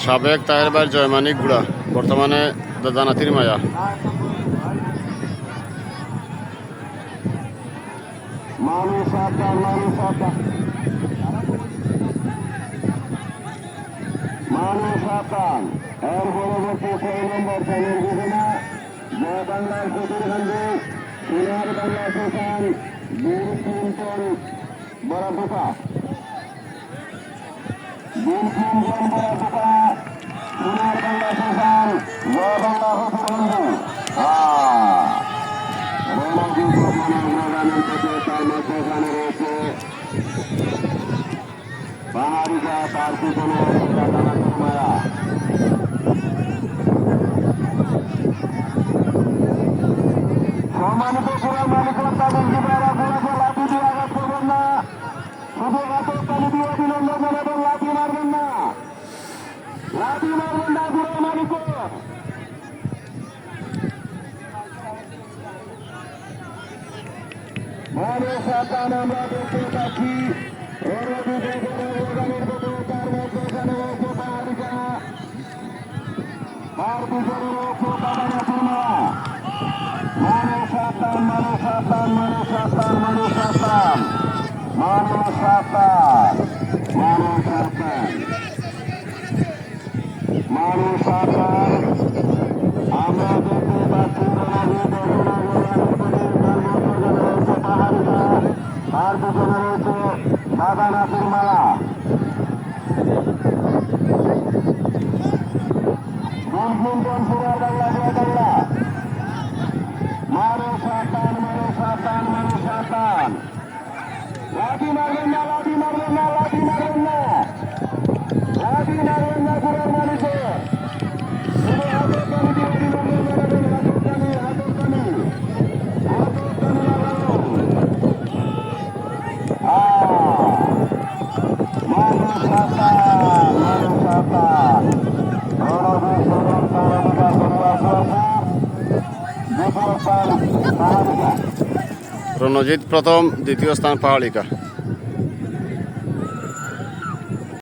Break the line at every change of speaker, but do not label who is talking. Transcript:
সাবেক তাহের ভাইয়ের জয়মানিক গুড়া, বর্তমানে দাদানাথির মায়া।
এর পরবর্তী 6 নম্বর চ্যানেল ঘোষণা জয় বাংলার প্রতিবন্ধী সোনার বাংলা সোশ্যাল বীর চিন্তন বড়পোকা সোনার বাংলা সোশ্যাল জয় বাংলা প্রতিবন্ধী রোমাঞ্চিত অগ্রগামীর থেকে তার মধ্যখানে রয়েছে পাহাড়িকা, তার পিছনে মায়া। সম্মানিত পুরার মালিকের তাদের জীবরা ঘোড়াকে লাঠি দিয়ে আঘাত করবেন না, শুধু হাতের তালি দিয়ে অভিনন্দন জানাবেন, লাঠি মারবেন না, লাঠি মারবেন না পুরার মালিকের। মানুষ সাবধান, আমরা দেখতে পাচ্ছি তার পিছনে রয়েছে দাদানাথির মায়া। মানুষ সাবধান, মানুষ সাবধান, মানুষ সাবধান, মানুষ সাবধান, মানুষ সাবধান, মানুষ সাবধান, মানুষ সাবধান। আমরা দেখতে পাচ্ছি তার পিছনে রয়েছে দাদানাথির মায়া। দুর্গুন্তন পুরার বাংলা জয় বাংলা। মানুষ সাবধান, মানুষ সাবধান, মানুষ সাবধান, লাঠি মারবেন না, লাঠি মারবেন না, লাঠি মারবেন না, লাঠি মারবেন না পুরার মালিকের। শুধু হাতের পানি দিয়ে অভিনন্দন জানাবেন, হাতের পানি, হাতের পানি, হাতের পানি লাগাবেন। মানুষ সাবধান, মানুষ সাবধান।
রণজিৎ প্রথম, দ্বিতীয় স্থান পাহাড়িকা।